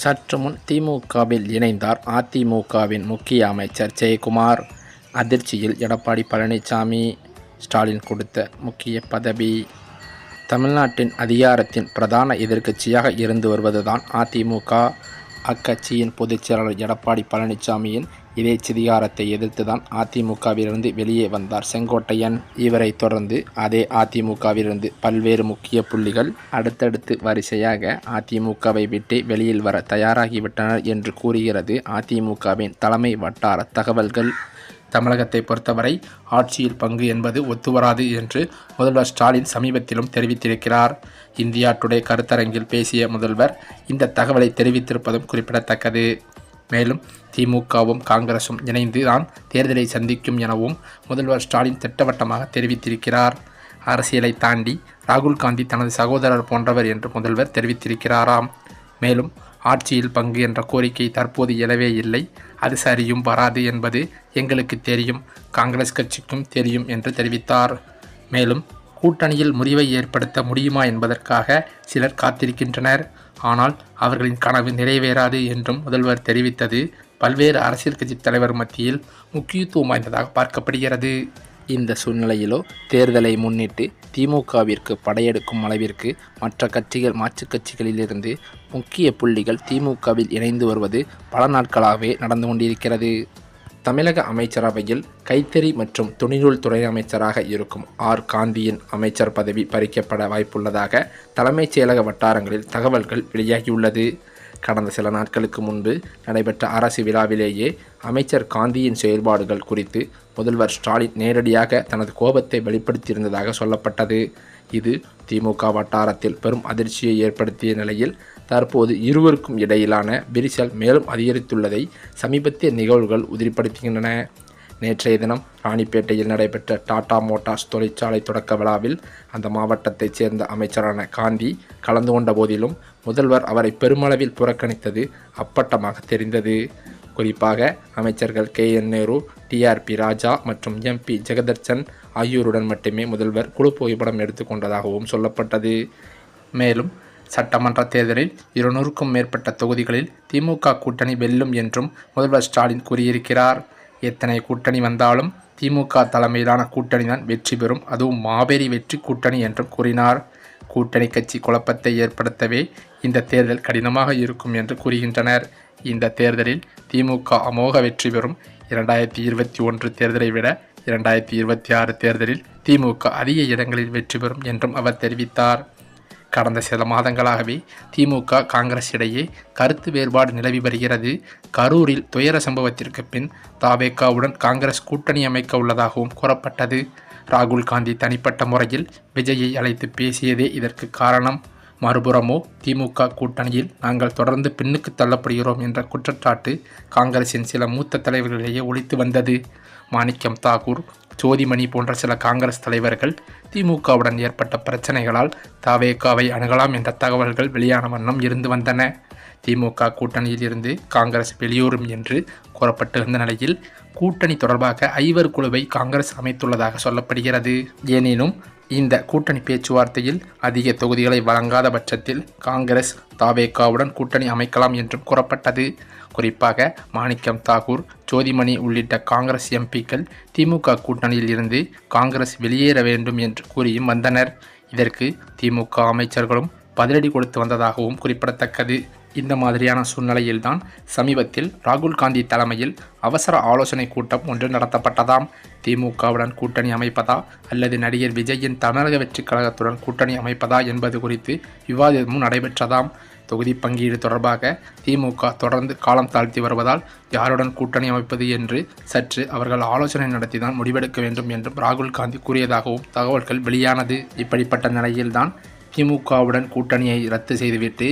சற்று முன் திமுகவில் இணைந்தார் அதிமுகவின் முக்கிய அமைச்சர் ஜெயக்குமார். அதிர்ச்சியில் எடப்பாடி பழனிசாமி. ஸ்டாலின் கொடுத்த முக்கிய பதவி. தமிழ்நாட்டின் அதிகாரத்தின் பிரதான எதிர்க்கட்சியாக இருந்து வருவதுதான் அதிமுக. அக்கட்சியின் பொதுச் செயலாளர் எடப்பாடி பழனிசாமியின் இடைச்சதிகாரத்தை எதிர்த்துதான் அதிமுகவிலிருந்து வெளியே வந்தார் செங்கோட்டையன். இவரை தொடர்ந்து அதே அதிமுகவிலிருந்து பல்வேறு முக்கிய புள்ளிகள் அடுத்தடுத்து வரிசையாக அதிமுகவை விட்டு வெளியில் வர தயாராகிவிட்டனர் என்று கூறுகிறது அதிமுகவின் தலைமை வட்டார தகவல்கள். தமிழகத்தை பொறுத்தவரை ஆட்சியில் பங்கு என்பது ஒத்துவராது என்று முதல்வர் ஸ்டாலின் சமீபத்திலும் தெரிவித்திருக்கிறார். இந்தியா டுடே கருத்தரங்கில் பேசிய முதல்வர் இந்த தகவலை தெரிவித்திருப்பதும் குறிப்பிடத்தக்கது. மேலும் திமுகவும் காங்கிரசும் இணைந்து தான் தேர்தலை சந்திக்கும் எனவும் முதல்வர் ஸ்டாலின் திட்டவட்டமாக தெரிவித்திருக்கிறார். அரசியலை தாண்டி ராகுல் காந்தி தனது சகோதரர் போன்றவர் என்று முதல்வர் தெரிவித்திருக்கிறாராம். மேலும் ஆட்சியில் பங்கு என்ற கோரிக்கை தற்போது எழவே இல்லை, அது சரியும் வராது என்பது எங்களுக்கு தெரியும், காங்கிரஸ் கட்சிக்கும் தெரியும் என்று தெரிவித்தார். மேலும் கூட்டணியில் முறிவை ஏற்படுத்த முடியுமா என்பதற்காக சிலர் காத்திருக்கின்றனர், ஆனால் அவர்களின் கனவு நிறைவேறாது என்றும் முதல்வர் தெரிவித்தது பல்வேறு அரசியல் கட்சி தலைவர் மத்தியில் முக்கியத்துவம் வாய்ந்ததாக பார்க்கப்படுகிறது. இந்த சூழ்நிலையிலோ தேர்தலை முன்னிட்டு திமுகவிற்கு படையெடுக்கும் அளவிற்கு மற்ற கட்சிகள் மாற்றுக் கட்சிகளிலிருந்து முக்கிய புள்ளிகள் திமுகவில் இணைந்து வருவது பல நாட்களாகவே நடந்து கொண்டிருக்கிறது. தமிழக அமைச்சரவையில் கைத்தறி மற்றும் துணிநூல் துறை அமைச்சராக இருக்கும் ஆர் காந்தியின் அமைச்சர் பதவி பறிக்கப்பட வாய்ப்புள்ளதாக தலைமைச் செயலக வட்டாரங்களில் தகவல்கள் வெளியாகியுள்ளது. கடந்த சில நாட்களுக்கு முன்பு நடைபெற்ற அரசு விழாவிலேயே அமைச்சர் காந்தியின் செயல்பாடுகள் குறித்து முதல்வர் ஸ்டாலின் நேரடியாக தனது கோபத்தை வெளிப்படுத்தியிருந்ததாக சொல்லப்பட்டது. இது திமுக வட்டாரத்தில் பெரும் அதிர்ச்சியை ஏற்படுத்திய நிலையில் தற்போது இருவருக்கும் இடையிலான விரிசல் மேலும் அதிகரித்துள்ளதை சமீபத்திய நிகழ்வுகள் உறுதிப்படுத்துகின்றன. நேற்றைய தினம் ராணிப்பேட்டையில் நடைபெற்ற டாடா மோட்டார்ஸ் தொழிற்சாலை தொடக்க விழாவில் அந்த மாவட்டத்தைச் சேர்ந்த அமைச்சரான காந்தி கலந்து கொண்ட போதிலும் முதல்வர் அவரை பெருமளவில் புறக்கணித்தது அப்பட்டமாக தெரிந்தது. குறிப்பாக அமைச்சர்கள் KN நேரு, TRP ராஜா மற்றும் MP ஜெகதர்சன் ஆகியோருடன் மட்டுமே முதல்வர் குழு புகைப்படம் எடுத்துக்கொண்டதாகவும் சொல்லப்பட்டது. மேலும் சட்டமன்ற தேர்தலில் 200க்கும் மேற்பட்ட தொகுதிகளில் திமுக கூட்டணி வெல்லும் என்றும் முதல்வர் ஸ்டாலின் கூறியிருக்கிறார். எத்தனை கூட்டணி வந்தாலும் திமுக தலைமையிலான கூட்டணி தான் வெற்றி பெறும், அதுவும் மாபெரி வெற்றி கூட்டணி என்றும் கூறினார். கூட்டணி கட்சி குழப்பத்தை ஏற்படுத்தவே இந்த தேர்தல் கடினமாக இருக்கும் என்று கூறுகின்றனர். இந்த தேர்தலில் திமுக அமோக வெற்றி பெறும். 2021 தேர்தலை விட 2026 தேர்தலில் திமுக அதிக இடங்களில் வெற்றி பெறும் என்றும் அவர் தெரிவித்தார். கடந்த சில மாதங்களாகவே திமுக காங்கிரஸ் இடையே கருத்து வேறுபாடு நிலவி வருகிறது. கரூரில் துயர சம்பவத்திற்கு பின் தவேகாவுடன் காங்கிரஸ் கூட்டணி அமைக்க உள்ளதாகவும் கூறப்பட்டது. ராகுல் காந்தி தனிப்பட்ட முறையில் விஜயை அழைத்து பேசியதே இதற்கு காரணம். மறுபுறமோ திமுக கூட்டணியில் நாங்கள் தொடர்ந்து பின்னுக்கு தள்ளப்படுகிறோம் என்ற குற்றச்சாட்டு காங்கிரசின் சில மூத்த தலைவர்களிடையே ஒலித்து வந்தது. மாணிக்கம் தாக்கூர், ஜோதிமணி போன்ற சில காங்கிரஸ் தலைவர்கள் திமுகவுடன் ஏற்பட்ட பிரச்சனைகளால் தவேகாவை அணுகலாம் என்ற தகவல்கள் வெளியான வண்ணம் இருந்து வந்தன. திமுக கூட்டணியில் இருந்து காங்கிரஸ் வெளியேறும் என்று கூறப்பட்டிருந்த நிலையில் கூட்டணி தொடர்பாக ஐவர் குழுவை காங்கிரஸ் அமைத்துள்ளதாக சொல்லப்படுகிறது. எனினும் இந்த கூட்டணி பேச்சுவார்த்தையில் அதிக தொகுதிகளை வழங்காத பட்சத்தில் காங்கிரஸ் தவேகாவுடன் கூட்டணி அமைக்கலாம் என்றும் கூறப்பட்டது. குறிப்பாக மாணிக்கம் தாக்கூர், ஜோதிமணி உள்ளிட்ட காங்கிரஸ் MPக்கள் திமுக கூட்டணியில் இருந்து காங்கிரஸ் வெளியேற வேண்டும் என்று கூறியும் வந்தனர். இதற்கு திமுக அமைச்சர்களும் பதிலடி கொடுத்து வந்ததாகவும் குறிப்பிடத்தக்கது. இந்த மாதிரியான சூழ்நிலையில்தான் சமீபத்தில் ராகுல் காந்தி தலைமையில் அவசர ஆலோசனை கூட்டம் ஒன்று நடத்தப்பட்டதாம். திமுகவுடன் கூட்டணி அமைப்பதா அல்லது நடிகர் விஜயின் தமிழக வெற்றி கழகத்துடன் கூட்டணி அமைப்பதா என்பது குறித்து விவாதமும் நடைபெற்றதாம். தொகுதி பங்கீடு தொடர்பாக திமுக தொடர்ந்து காலம் தாழ்த்தி வருவதால் யாருடன் கூட்டணி அமைப்பது என்று சற்று அவர்கள் ஆலோசனை நடத்திதான் முடிவெடுக்க வேண்டும் என்றும் ராகுல் காந்தி கூறியதாகவும் தகவல்கள் வெளியானது. இப்படிப்பட்ட நிலையில்தான் திமுகவுடன் கூட்டணியை ரத்து செய்துவிட்டு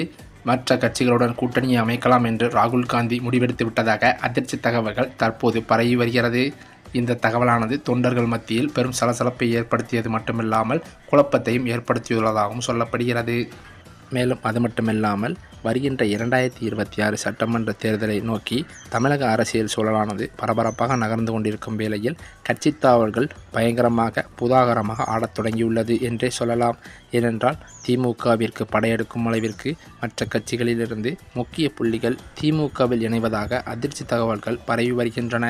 மற்ற கட்சிகளுடன் கூட்டணியை அமைக்கலாம் என்று ராகுல் காந்தி முடிவெடுத்து விட்டதாக அதிர்ச்சி தகவல்கள் தற்போது பரவி வருகிறது. இந்த தகவலானது தொண்டர்கள் மத்தியில் பெரும் சலசலப்பை ஏற்படுத்தியது மட்டுமில்லாமல் குழப்பத்தையும் ஏற்படுத்தியுள்ளதாகவும் சொல்லப்படுகிறது. மேலும் அது மட்டுமில்லாமல் வருகின்ற 2026 சட்டமன்ற தேர்தலை நோக்கி தமிழக அரசியல் சூழலானது பரபரப்பாக நகர்ந்து கொண்டிருக்கும் வேளையில் கட்சித் தாவல்கள் பயங்கரமாக புதாகரமாக ஆடத் தொடங்கியுள்ளது என்றே சொல்லலாம். ஏனென்றால் திமுகவிற்கு படையெடுக்கும் அளவிற்கு மற்ற கட்சிகளிலிருந்து முக்கிய புள்ளிகள் திமுகவில் இணைவதாக அதிர்ச்சி தகவல்கள் பரவி வருகின்றன.